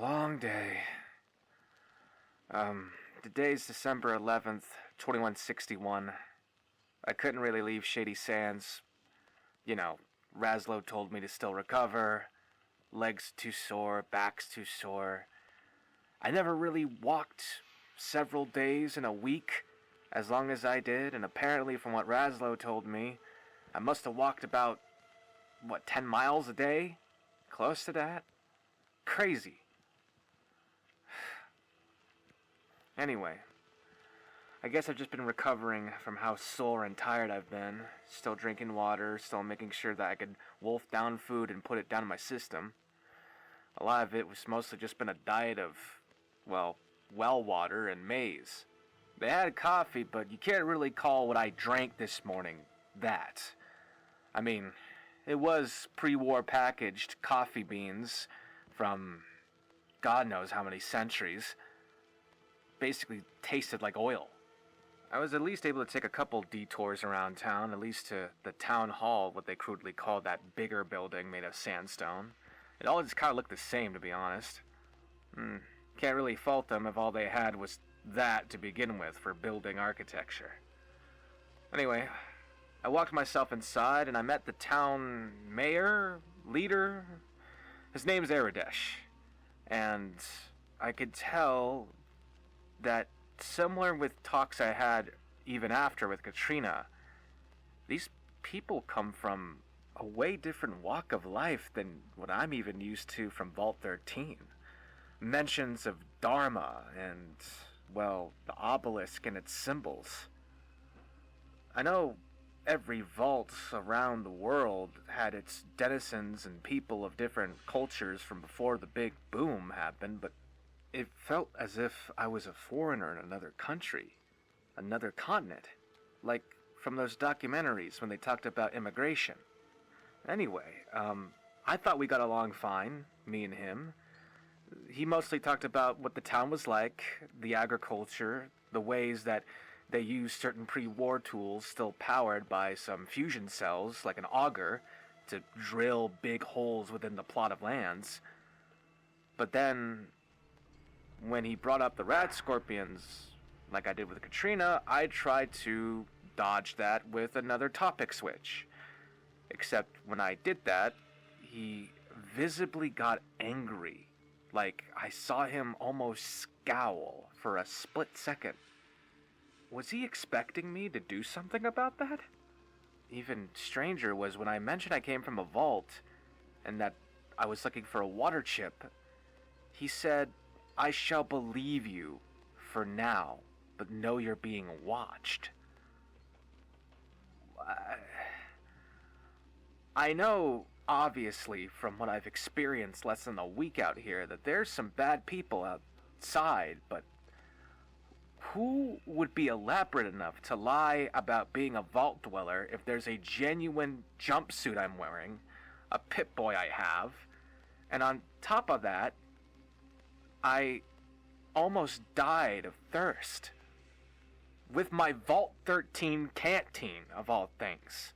long day. Today's December 11th, 2161. I couldn't really leave Shady Sands. You know, Raslo told me to still recover. Legs too sore, back's too sore. I never really walked several days in a week as long as I did, and apparently from what Raslo told me, I must have walked about, 10 miles a day? Close to that? Crazy. Anyway, I guess I've just been recovering from how sore and tired I've been. Still drinking water, still making sure that I could wolf down food and put it down my system. A lot of it was mostly just been a diet of, well water and maize. They had coffee, but you can't really call what I drank this morning that. I mean, it was pre-war packaged coffee beans from God knows how many centuries. Basically tasted like oil. I was at least able to take a couple detours around town, at least to the town hall, what they crudely called that bigger building made of sandstone. It all just kind of looked the same, to be honest. Can't really fault them if all they had was that to begin with for building architecture. Anyway, I walked myself inside and I met the town leader. His name's Aradesh. And I could tell that similar with talks I had even after with Katrina, these people come from a way different walk of life than what I'm even used to from Vault 13. Mentions of Dharma and, well, the obelisk and its symbols. I know every vault around the world had its denizens and people of different cultures from before the big boom happened, but it felt as if I was a foreigner in another country, another continent, like from those documentaries when they talked about immigration. Anyway, I thought we got along fine, me and him. He mostly talked about what the town was like, the agriculture, the ways that they used certain pre-war tools still powered by some fusion cells, like an auger, to drill big holes within the plot of lands. But then, when he brought up the rat scorpions, like I did with Katrina, I tried to dodge that with another topic switch. Except when I did that, he visibly got angry. Like, I saw him almost scowl for a split second. Was he expecting me to do something about that? Even stranger was when I mentioned I came from a vault, and that I was looking for a water chip. He said, "I shall believe you for now, but know you're being watched." I know, obviously, from what I've experienced less than a week out here, that there's some bad people outside, but who would be elaborate enough to lie about being a vault dweller if there's a genuine jumpsuit I'm wearing, a Pip-Boy I have, and on top of that, I almost died of thirst. With my Vault 13 canteen, of all things.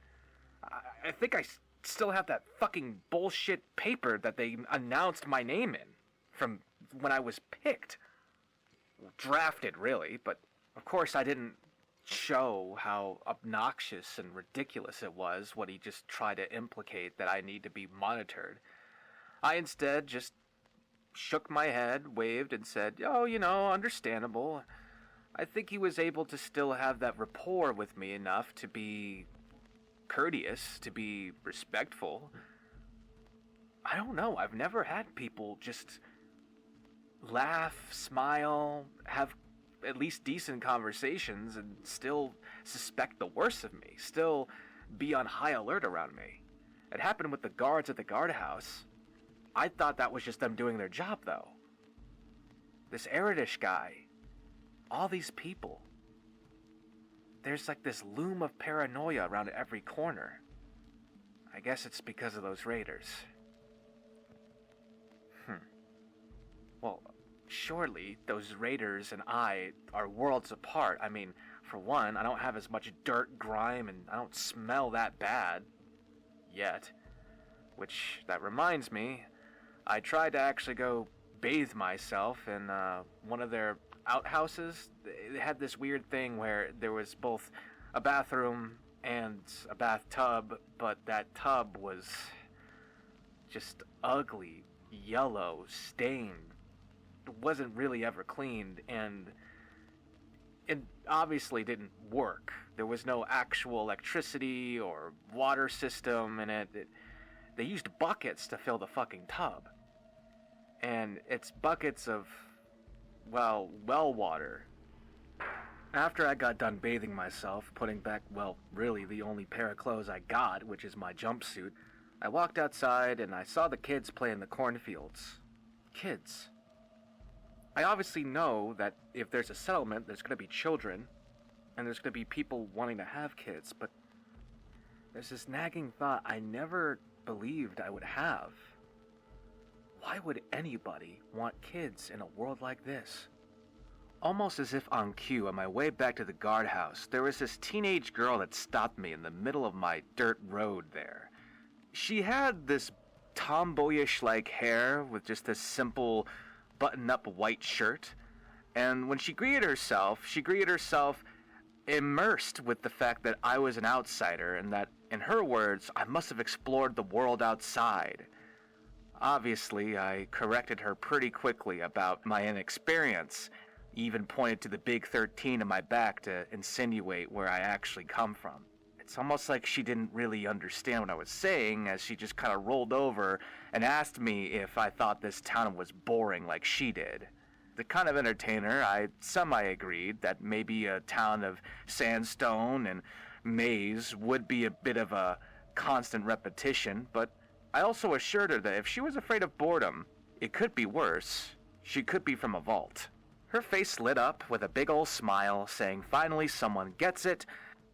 I think I still have that fucking bullshit paper that they announced my name in, from when I was picked. Drafted, really, but of course I didn't show how obnoxious and ridiculous it was what he just tried to implicate that I need to be monitored. I instead just shook my head, waved, and said, "Oh, understandable." I think he was able to still have that rapport with me enough to be courteous, to be respectful. I don't know, I've never had people just laugh, smile, have at least decent conversations, and still suspect the worst of me, still be on high alert around me. It happened with the guards at the guardhouse. I thought that was just them doing their job, though. This Aradesh guy, all these people, there's like this loom of paranoia around every corner. I guess it's because of those raiders. Well, surely those raiders and I are worlds apart. I mean, for one, I don't have as much dirt, grime, and I don't smell that bad. Yet. Which, that reminds me, I tried to actually go bathe myself in one of their outhouses. They had this weird thing where there was both a bathroom and a bathtub, but that tub was just ugly, yellow, stained. It wasn't really ever cleaned, and it obviously didn't work. There was no actual electricity or water system in it. They used buckets to fill the fucking tub. And it's buckets of, well water. After I got done bathing myself, putting back, well, really the only pair of clothes I got, which is my jumpsuit, I walked outside and I saw the kids play in the cornfields. Kids. I obviously know that if there's a settlement, there's going to be children, and there's going to be people wanting to have kids, but there's this nagging thought I never believed I would have. Why would anybody want kids in a world like this? Almost as if on cue, on my way back to the guardhouse, there was this teenage girl that stopped me in the middle of my dirt road there. She had this tomboyish-like hair with just this simple button-up white shirt, and when she greeted herself immersed with the fact that I was an outsider and that, in her words, I must have explored the world outside. Obviously, I corrected her pretty quickly about my inexperience, even pointed to the big 13 on my back to insinuate where I actually come from. It's almost like she didn't really understand what I was saying, as she just kind of rolled over and asked me if I thought this town was boring like she did. The kind of entertainer, I semi-agreed that maybe a town of sandstone and maze would be a bit of a constant repetition, but I also assured her that if she was afraid of boredom, it could be worse. She could be from a vault. Her face lit up with a big ol' smile, saying finally someone gets it,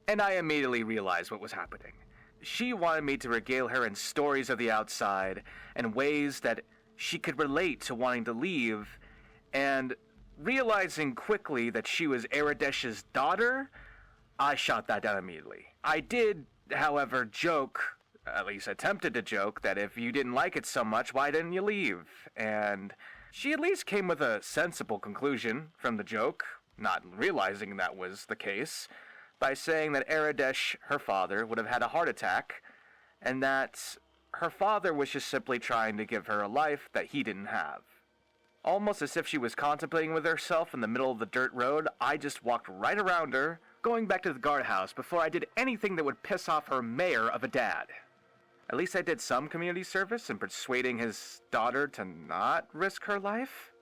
and I immediately realized what was happening. She wanted me to regale her in stories of the outside and ways that she could relate to wanting to leave, and realizing quickly that she was Aradesh's daughter, I shot that down immediately. I did, however, joke, at least attempted to joke, that if you didn't like it so much, why didn't you leave? And she at least came with a sensible conclusion from the joke, not realizing that was the case, by saying that Aradesh, her father, would have had a heart attack, and that her father was just simply trying to give her a life that he didn't have. Almost as if she was contemplating with herself in the middle of the dirt road, I just walked right around her, going back to the guardhouse before I did anything that would piss off her mayor of a dad. At least I did some community service in persuading his daughter to not risk her life,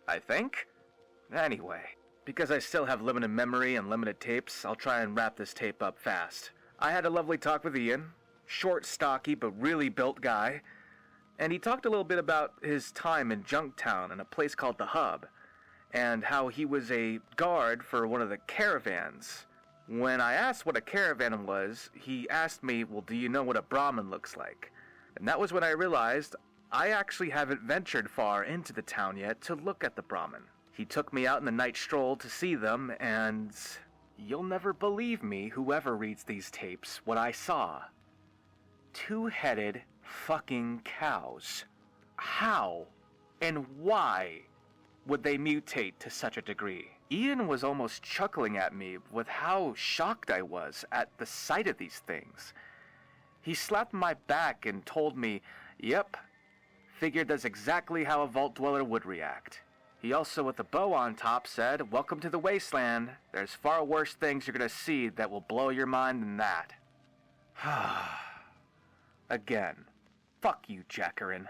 I think. Anyway, because I still have limited memory and limited tapes, I'll try and wrap this tape up fast. I had a lovely talk with Ian, short, stocky, but really built guy, and he talked a little bit about his time in Junktown in a place called The Hub, and how he was a guard for one of the caravans. When I asked what a caravan was, he asked me, well, do you know what a Brahmin looks like? And that was when I realized I actually haven't ventured far into the town yet to look at the Brahmin. He took me out in the night stroll to see them, and you'll never believe me, whoever reads these tapes, what I saw. Two-headed fucking cows. How and why would they mutate to such a degree? Ian was almost chuckling at me with how shocked I was at the sight of these things. He slapped my back and told me, yep, figured that's exactly how a vault dweller would react. He also, with a bow on top, said, welcome to the wasteland. There's far worse things you're gonna see that will blow your mind than that. Again, fuck you, Jackerin.